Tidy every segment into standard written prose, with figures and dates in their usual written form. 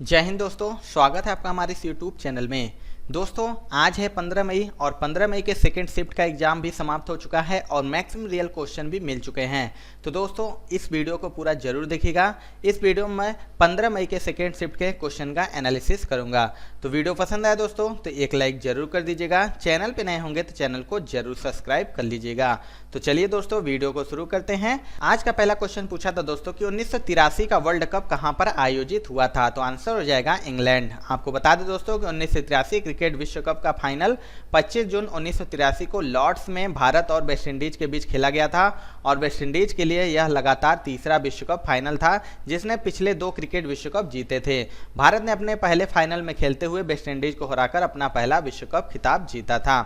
जय हिंद दोस्तों, स्वागत है आपका हमारे इस यूट्यूब चैनल में। दोस्तों आज है 15 मई और 15 मई के सेकेंड शिफ्ट का एग्जाम भी समाप्त हो चुका है और मैक्सिमम रियल क्वेश्चन भी मिल चुके हैं। तो दोस्तों इस वीडियो को पूरा जरूर देखिएगा। इस वीडियो में मैं 15 मई के सेकेंड शिफ्ट के क्वेश्चन का एनालिसिस करूंगा। तो वीडियो पसंद आया दोस्तों तो एक लाइक जरूर कर दीजिएगा। चैनल पे नए होंगे तो चैनल को जरूर सब्सक्राइब कर लीजिएगा। तो चलिए दोस्तों वीडियो को शुरू करते हैं। आज का पहला क्वेश्चन पूछा था दोस्तों कि 1983 का वर्ल्ड कप कहां पर आयोजित हुआ था। तो आंसर हो जाएगा इंग्लैंड। आपको बता दें दोस्तों कि 1983 क्रिकेट विश्व कप का फाइनल 25 जून 1983 को लॉर्ड्स में भारत और वेस्टइंडीज के बीच खेला गया था और वेस्टइंडीज के लिए यह लगातार तीसरा विश्व कप फाइनल था जिसने पिछले 2 क्रिकेट विश्व कप जीते थे। भारत ने अपने पहले फाइनल में खेलते हुए वेस्टइंडीज को हराकर अपना पहला विश्व कप खिताब जीता था।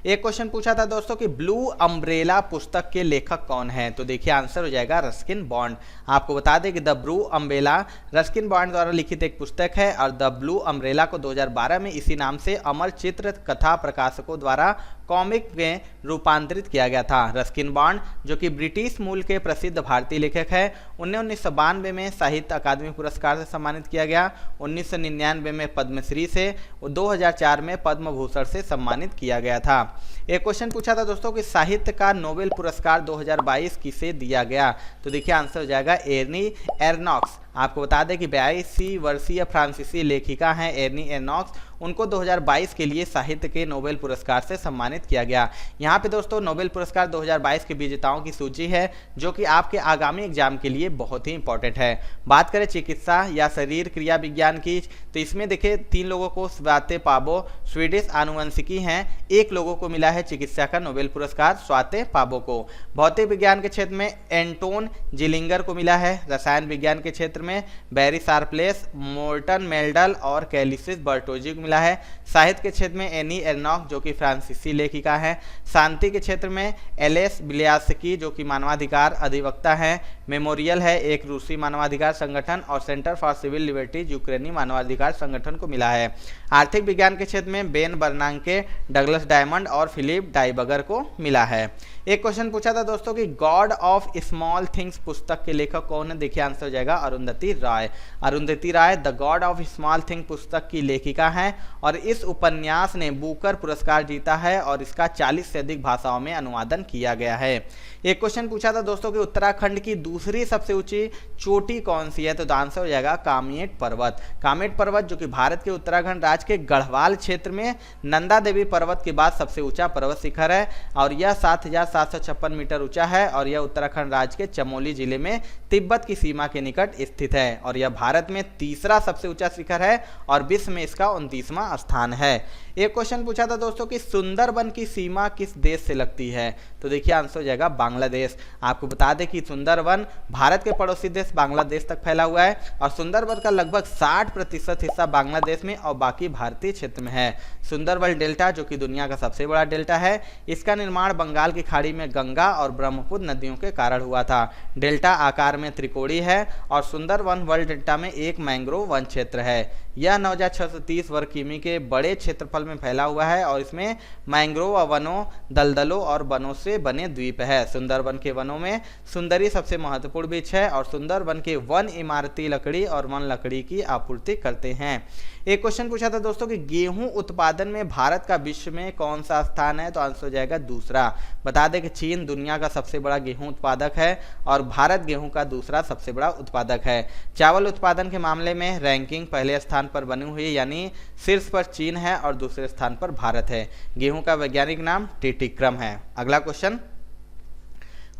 एक क्वेश्चन पूछा था दोस्तों कि ब्लू अम्ब्रेला पुस्तक के लेखक कौन है। तो देखिए आंसर हो जाएगा रस्किन बॉन्ड। आपको बता दें कि the blue umbrella Ruskin bond द्वारा लिखित एक पुस्तक है और द ब्लू अम्ब्रेला को 2012 में इसी नाम से अमर चित्र कथा प्रकाशकों द्वारा कॉमिक में रूपांतरित किया गया था। रस्किन बॉन्ड जो कि ब्रिटिश मूल के प्रसिद्ध भारतीय लेखक है, उन्हें 1992 में साहित्य अकादमी पुरस्कार से सम्मानित किया गया, 1999 में पद्मश्री से और 2004 में पद्म भूषण से सम्मानित किया गया था। एक क्वेश्चन पूछा था दोस्तों कि साहित्य का नोबेल पुरस्कार 2022 किसे दिया गया। तो देखिए आंसर हो जाएगा एर्नी एर्नॉक्स। आपको बता दें कि 82 वर्षीय फ्रांसीसी लेखिका हैं एर्नी एर्नॉक्स, उनको 2022 के लिए साहित्य के नोबेल पुरस्कार से सम्मानित किया गया। यहाँ पे दोस्तों नोबेल पुरस्कार 2022 के विजेताओं की सूची है जो कि आपके आगामी एग्जाम के लिए बहुत ही इंपॉर्टेंट है। बात करें चिकित्सा या शरीर क्रिया विज्ञान की तो इसमें देखिए 3 लोगों को स्वाते पाबो स्वीडिश आनुवंशिकी हैं, 1 लोगों को मिला है चिकित्सा का नोबेल पुरस्कार स्वाते पाबो को। भौतिक विज्ञान के क्षेत्र में एंटोन जिलिंगर को मिला है, रसायन विज्ञान के क्षेत्र में बैरी शार्पलेस, मोर्टन मेल्डल और कैलिसिस बर्टोजी को मिला है। साहित्य के क्षेत्र में एनी एर्नॉक जो कि फ्रांसीसी लेखिका है। शांति के क्षेत्र में एलेस बिलियास्की जो कि मानवाधिकार अधिवक्ता है। मेमोरियल है एक रूसी मानवाधिकार संगठन और सेंटर फॉर सिविल लिबर्टीज यूक्रेनी मानवाधिकार संगठन को मिला है। आर्थिक विज्ञान के क्षेत्र में बेन बर्नांके, डगलस डायमंड और फिलिप डाइबगर को मिला है। एक क्वेश्चन पूछा था दोस्तों कि गॉड ऑफ स्मॉल थिंग्स पुस्तक के लेखक कौन है। देखिए आंसर हो जाएगा Arundhati Roy. Arundhati Roy the god of small thing पुस्तक की लेखिका है और इस उपन्यास ने बुकर पुरस्कार जीता है और इसका 40 से अधिक भाषाओं में अनुवादन किया गया है। एक क्वेश्चन पूछा था दोस्तों कि उत्तराखंड की दूसरी सबसे ऊंची चोटी कौन सी है। तो आंसर हो जाएगा कामेट पर्वत। कामेट पर्वत जो कि भारत के उत्तराखंड राज्य के गढ़वाल क्षेत्र में नंदा देवी पर्वत के बाद सबसे ऊंचा पर्वत शिखर है और यह 7756 मीटर ऊंचा है और यह उत्तराखंड राज्य के चमोली जिले में तिब्बत की सीमा के निकट स्थित है और यह भारत में तीसरा सबसे ऊंचा शिखर है और विश्व में इसका 29वां स्थान है। एक क्वेश्चन पूछा था दोस्तों कि सुंदरबन की सीमा किस देश से लगती है। तो देखिए आंसर हो जाएगा बांग्लादेश। आपको बता दें कि सुंदरबन भारत के पड़ोसी देश बांग्लादेश तक फैला हुआ है और सुंदरबन का लगभग 60% हिस्सा बांग्लादेश में और बाकी भारतीय क्षेत्र में है। सुंदरबन डेल्टा जो कि दुनिया का सबसे बड़ा डेल्टा है, इसका निर्माण बंगाल की खाड़ी में गंगा और ब्रह्मपुत्र नदियों के कारण हुआ था। डेल्टा आकार में त्रिकोणीय है और सुंदरबन वर्ल्ड डेल्टा में एक मैंग्रोव वन क्षेत्र है। यह 9630 वर्ग किमी के बड़े क्षेत्रफल में फैला हुआ है और इसमें मैंग्रोव वनों, दलदलों और वनों से बने द्वीप है। सुंदरबन के वनों में सुंदरी सबसे महत्वपूर्ण वृक्ष है और सुंदरबन के वन इमारती लकड़ी और वन लकड़ी की आपूर्ति करते हैं। एक क्वेश्चन पूछा था दोस्तों कि गेहूं उत्पादन में भारत का विश्व में कौन सा स्थान है। तो आंसर हो जाएगा दूसरा। बता दें कि चीन दुनिया का सबसे बड़ा गेहूं उत्पादक है और भारत गेहूं का दूसरा सबसे बड़ा उत्पादक है। चावल उत्पादन के मामले में रैंकिंग पहले स्थान पर बनी हुई यानी शीर्ष पर चीन है और दूसरे स्थान पर भारत है। गेहूं का वैज्ञानिक नाम टिटिक्रम है। अगला क्वेश्चन,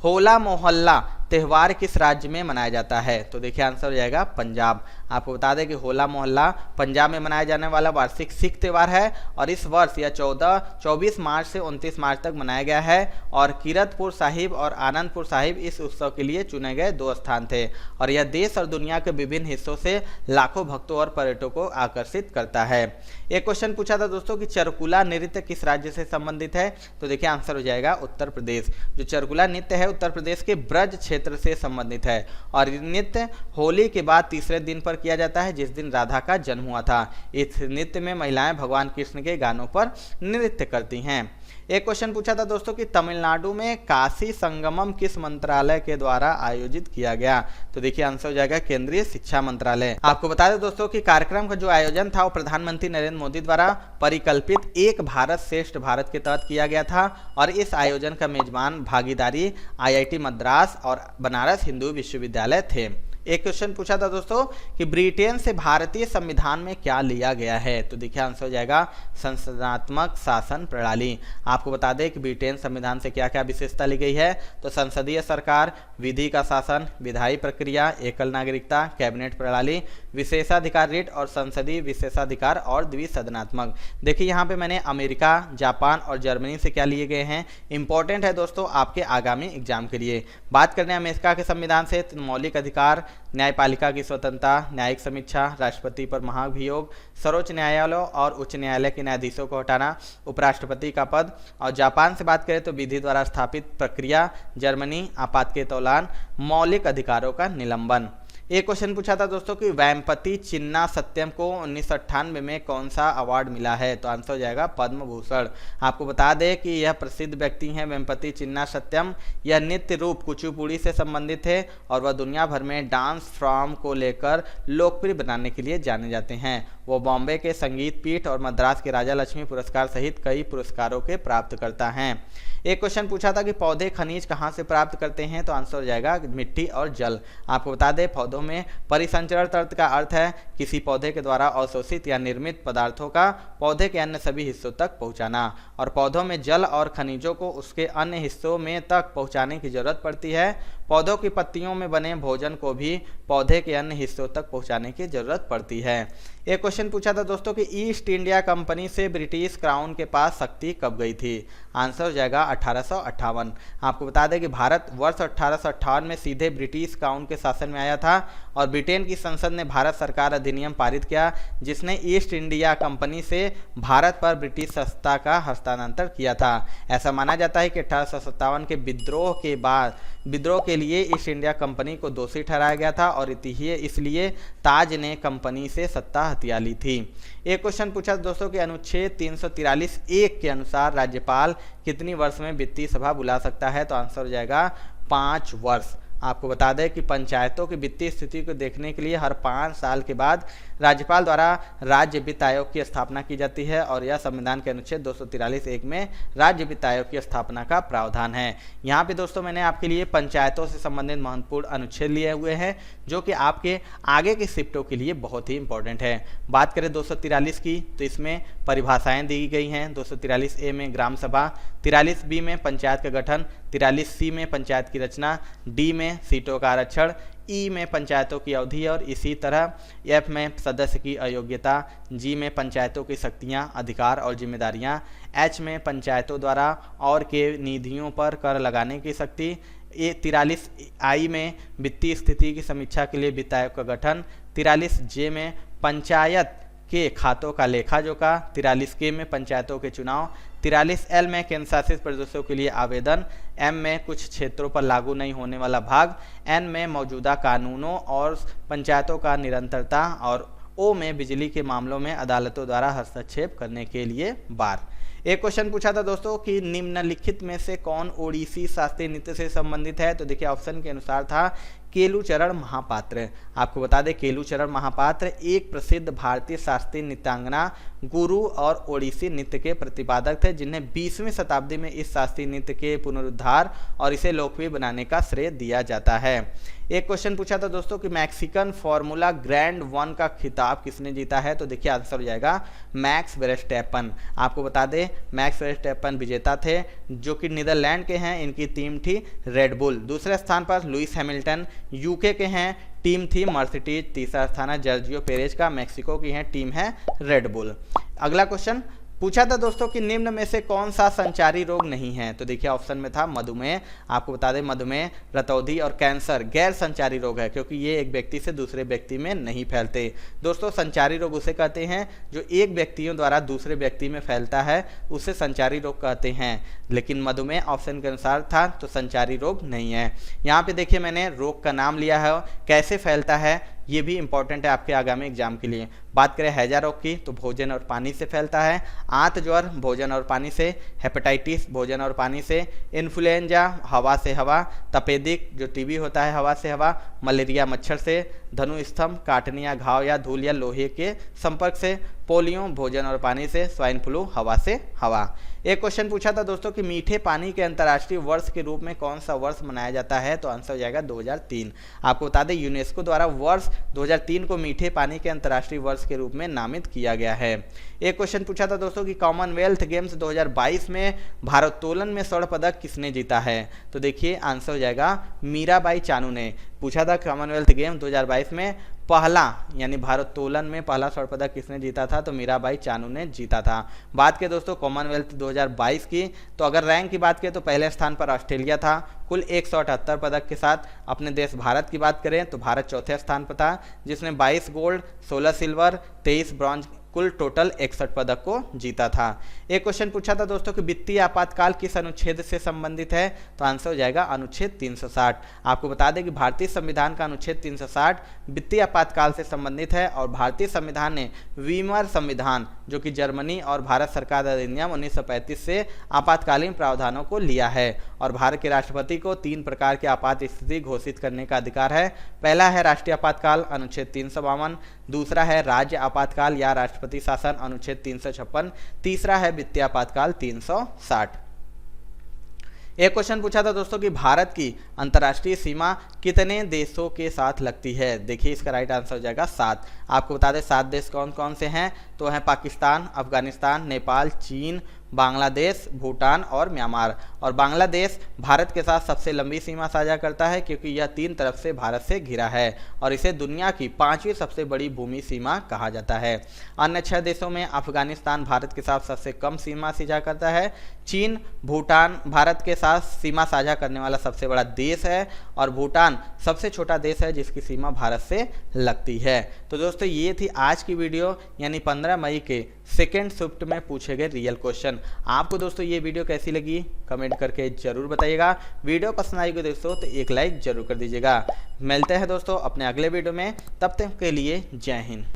होला मोहल्ला त्यौहार किस राज्य में मनाया जाता है। तो देखिए आंसर हो जाएगा पंजाब। आपको बता दें कि होला मोहल्ला पंजाब में मनाया जाने वाला वार्षिक सिख त्यौहार है और इस वर्ष यह 24 मार्च से 29 मार्च तक मनाया गया है और कीरतपुर साहिब और आनंदपुर साहिब इस उत्सव के लिए चुने गए 2 स्थान थे और यह देश और दुनिया के विभिन्न हिस्सों से लाखों भक्तों और पर्यटकों को आकर्षित करता है। एक क्वेश्चन पूछा था दोस्तों कि चरकुला नृत्य किस राज्य से संबंधित है। तो देखिए आंसर हो जाएगा उत्तर प्रदेश। जो चरकुला नृत्य है उत्तर प्रदेश के ब्रज क्षेत्र से संबंधित है और नृत्य होली के बाद तीसरे दिन पर किया जाता है जिस दिन राधा का जन्म हुआ था। इस नृत्य में महिलाएं भगवान कृष्ण के गानों पर नृत्य करती हैं। एक क्वेश्चन पूछा था दोस्तों कि तमिलनाडु में काशी संगमम किस मंत्रालय के द्वारा आयोजित किया गया? तो देखिए आंसर हो जाएगा केंद्रीय शिक्षा मंत्रालय। आपको बता दें दोस्तों कि कार्यक्रम का जो आयोजन था वो प्रधानमंत्री नरेंद्र मोदी द्वारा परिकल्पित एक भारत श्रेष्ठ भारत के तहत किया गया था और इस आयोजन का मेजबान भागीदारी IIT मद्रास और बनारस हिंदू विश्वविद्यालय थे। एक क्वेश्चन पूछा था दोस्तों कि ब्रिटेन से भारतीय संविधान में क्या लिया गया है? तो देखिए आंसर हो जाएगा संसदनात्मक शासन प्रणाली। आपको बता दें कि ब्रिटेन संविधान से क्या क्या विशेषता ली गई है, तो संसदीय सरकार, विधि का शासन, विधायी प्रक्रिया, एकल नागरिकता, कैबिनेट प्रणाली, विशेषाधिकार रिट और संसदीय विशेषाधिकार और द्विसदनात्मक। देखिए यहाँ पे मैंने अमेरिका, जापान और जर्मनी से क्या लिए गए हैं, इंपॉर्टेंट है दोस्तों आपके आगामी एग्जाम के लिए। बात करने अमेरिका के संविधान से मौलिक अधिकार, न्यायपालिका की स्वतंत्रता, न्यायिक समीक्षा, राष्ट्रपति पर महाभियोग, सर्वोच्च न्यायालयों और उच्च न्यायालय के न्यायाधीशों को हटाना, उपराष्ट्रपति का पद। और जापान से बात करें तो विधि द्वारा स्थापित प्रक्रिया, जर्मनी आपात के दौरान मौलिक अधिकारों का निलंबन। एक क्वेश्चन पूछा था दोस्तों कि वेम्पति चिन्ना सत्यम को 1998 में कौन सा अवार्ड मिला है? तो आंसर हो जाएगा पद्म भूषण। आपको बता दें कि यह प्रसिद्ध व्यक्ति हैं वेम्पति चिन्ना सत्यम। यह नृत्य रूप कुचिपुड़ी से संबंधित है और वह दुनिया भर में डांस फॉर्म को लेकर लोकप्रिय बनाने के लिए जाने जाते हैं। वो बॉम्बे के संगीत पीठ और मद्रास के राजा लक्ष्मी पुरस्कार सहित कई पुरस्कारों के प्राप्त करता है। एक क्वेश्चन पूछा था कि पौधे खनिज कहाँ से प्राप्त करते हैं? तो आंसर हो जाएगा मिट्टी और जल। आपको बता दें पौधों में परिसंचरण तंत्र का अर्थ है किसी पौधे के द्वारा अवशोषित या निर्मित पदार्थों का पौधे के अन्य सभी हिस्सों तक पहुंचाना, और पौधों में जल और खनिजों को उसके अन्य हिस्सों में तक पहुंचाने की जरूरत पड़ती है। पौधों की पत्तियों में बने भोजन को भी पौधे के अन्य हिस्सों तक पहुंचाने की जरूरत पड़ती है। एक क्वेश्चन पूछा था दोस्तों कि ईस्ट इंडिया कंपनी से ब्रिटिश क्राउन के पास शक्ति कब गई थी? आंसर हो जाएगा 1858। आपको बता दें कि भारत वर्ष 1858 में सीधे ब्रिटिश क्राउन के शासन में आया था और ब्रिटेन की संसद ने भारत सरकार अधिनियम पारित किया जिसने ईस्ट इंडिया कंपनी से भारत पर ब्रिटिश सत्ता का हस्तांतरण किया था। ऐसा माना जाता है कि 1857 के विद्रोह के लिए ईस्ट इंडिया कंपनी को दोषी ठहराया गया था और इसलिए ताज ने कंपनी से सत्ता हथिया ली थी। एक क्वेश्चन पूछा दोस्तों कि अनुच्छेद 343(1) के अनुसार राज्यपाल कितनी वर्ष में वित्तीय सभा बुला सकता है? तो आंसर हो जाएगा 5 वर्ष। आपको बता दें कि पंचायतों की वित्तीय स्थिति को देखने के लिए हर 5 साल के बाद राज्यपाल द्वारा राज्य वित्त आयोग की स्थापना की जाती है और यह संविधान के अनुच्छेद 243(1) में राज्य वित्त आयोग की स्थापना का प्रावधान है। यहाँ पे दोस्तों मैंने आपके लिए पंचायतों से संबंधित महत्वपूर्ण अनुच्छेद लिए हुए हैं जो कि आपके आगे की शिफ्टों के लिए बहुत ही इंपॉर्टेंट है। बात करें 243 की तो इसमें परिभाषाएं दी गई हैं। 243(a) में ग्राम सभा, 43(b) में पंचायत का गठन, 43(c) में पंचायत की रचना, D में सीटों का आरक्षण, E में पंचायतों की अवधि और इसी तरह F में सदस्य की अयोग्यता, G में पंचायतों की शक्तियां, अधिकार और जिम्मेदारियां, H में पंचायतों द्वारा और के निधियों पर कर लगाने की शक्ति, 43I में वित्तीय स्थिति की समीक्षा के लिए वित्त आयोग का गठन, 43J में पंचायत के खातों का लेखा जोखा, 43K में पंचायतों के चुनाव, 43L में केंद्र शासित प्रदेशों के लिए आवेदन, M में कुछ क्षेत्रों पर लागू नहीं होने वाला भाग, N में मौजूदा कानूनों और पंचायतों का निरंतरता और O में बिजली के मामलों में अदालतों द्वारा हस्तक्षेप करने के लिए बार। एक क्वेश्चन पूछा था दोस्तों कि निम्नलिखित में से कौन ओडिसी शास्त्रीय नृत्य से संबंधित है? तो देखिए ऑप्शन के अनुसार था केलुचरण महापात्र। आपको बता दें केलुचरण महापात्र एक प्रसिद्ध भारतीय शास्त्रीय नृत्यांगना, गुरु और ओडिसी नृत्य के प्रतिपादक थे जिन्हें 20वीं शताब्दी में इस शास्त्रीय नृत्य के पुनरुद्धार और इसे लोकप्रिय बनाने का श्रेय दिया जाता है। एक क्वेश्चन पूछा था दोस्तों कि मैक्सिकन फार्मूला ग्रैंड 1 का खिताब किसने जीता है? तो देखिए आंसर हो जाएगा मैक्स वेरस्टैपन। आपको बता दें मैक्स वेरस्टैपन विजेता थे जो कि नीदरलैंड के हैं, इनकी टीम थी रेड बुल। दूसरे स्थान पर लुइस हैमिल्टन यूके के हैं, टीम थी मर्सिडीज। तीसरा स्थान है जर्जियो पेरेज का, मैक्सिको की है, टीम है रेड बुल। अगला क्वेश्चन पूछा था दोस्तों कि निम्न में से कौन सा संचारी रोग नहीं है? तो देखिए ऑप्शन में था मधुमेह। आपको बता दें मधुमेह, रतौंधी और कैंसर गैर संचारी रोग है क्योंकि ये एक व्यक्ति से दूसरे व्यक्ति में नहीं फैलते। दोस्तों संचारी रोग उसे कहते हैं जो एक व्यक्तियों द्वारा दूसरे व्यक्ति में फैलता है, उसे संचारी रोग कहते हैं। लेकिन मधुमेह ऑप्शन के अनुसार था तो संचारी रोग नहीं है। यहाँ पे देखिए मैंने रोग का नाम लिया है, कैसे फैलता है ये भी इंपॉर्टेंट है आपके आगामी एग्जाम के लिए। बात करें हैजा रोग की तो भोजन और पानी से फैलता है। आंत ज्वर भोजन और पानी से, हेपेटाइटिस भोजन और पानी से, इन्फ्लुएंजा हवा से हवा, तपेदिक जो टीबी होता है हवा से हवा, मलेरिया मच्छर से, धनुस्तंभ काटने या घाव या धूल या लोहे के संपर्क से, पोलियो भोजन और पानी से, स्वाइन फ्लू हवा से हवा। एक क्वेश्चन पूछा था दोस्तों कि मीठे पानी के अंतर्राष्ट्रीय वर्ष के रूप में कौन सा वर्ष मनाया जाता है, तो आंसर हो जाएगा 2003। आपको बता दें यूनेस्को द्वारा वर्ष 2003 को मीठे पानी के अंतर्राष्ट्रीय वर्ष के रूप में नामित किया गया है। एक क्वेश्चन पूछा था दोस्तों कि कॉमनवेल्थ गेम्स 2022 में भारोत्तोलन में स्वर्ण पदक किसने जीता है, तो देखिए आंसर हो जाएगा मीराबाई चानू ने। पूछा था कॉमनवेल्थ गेम 2022 में पहला यानी भारोत्तोलन में पहला स्वर्ण पदक किसने जीता था, तो मीराबाई चानू ने जीता था। बात करें दोस्तों कॉमनवेल्थ 2022 की, तो अगर रैंक की बात करें तो पहले स्थान पर ऑस्ट्रेलिया था कुल 178 पदक के साथ। अपने देश भारत की बात करें तो भारत चौथे स्थान पर था जिसने 22 गोल्ड 16 सिल्वर 23 ब्रॉन्ज कुल टोटल 61 पदक को जीता था। एक क्वेश्चन पूछा था दोस्तों कि वित्तीय आपातकाल किस अनुच्छेद से संबंधित है, तो आंसर हो जाएगा अनुच्छेद 360। आपको बता दें कि भारतीय संविधान का अनुच्छेद 360 वित्तीय आपातकाल से संबंधित है और भारतीय संविधान ने वीमर संविधान जो कि जर्मनी और भारत सरकार अधिनियम 1935 से आपातकालीन प्रावधानों को लिया है। और भारत के राष्ट्रपति को 3 प्रकार की आपात स्थिति घोषित करने का अधिकार है। पहला है राष्ट्रीय आपातकाल अनुच्छेद 352, दूसरा है राज्य आपातकाल या राष्ट्रपति शासन अनुच्छेद 356, तीसरा है वित्तीय आपातकाल 360। एक क्वेश्चन पूछा था दोस्तों कि भारत की अंतर्राष्ट्रीय सीमा कितने देशों के साथ लगती है, देखिए इसका राइट आंसर हो जाएगा 7। आपको बता दें 7 देश कौन कौन से हैं, तो हैं पाकिस्तान, अफगानिस्तान, नेपाल, चीन, बांग्लादेश, भूटान और म्यांमार। और बांग्लादेश भारत के साथ सबसे लंबी सीमा साझा करता है क्योंकि यह 3 तरफ से भारत से घिरा है और इसे दुनिया की 5वीं सबसे बड़ी भूमि सीमा कहा जाता है। अन्य 6 देशों में अफगानिस्तान भारत के साथ सबसे कम सीमा साझा करता है। चीन भूटान भारत के साथ सीमा साझा करने वाला सबसे बड़ा देश है और भूटान सबसे छोटा देश है जिसकी सीमा भारत से लगती है। तो दोस्तों ये थी आज की वीडियो यानी 15 मई के सेकेंड शिफ्ट में पूछे गए रियल क्वेश्चन। आपको दोस्तों ये वीडियो कैसी लगी कमेंट करके जरूर बताइएगा। वीडियो पसंद आई दोस्तों तो एक लाइक जरूर कर दीजिएगा। मिलते हैं दोस्तों अपने अगले वीडियो में, तब तक के लिए जय हिंद।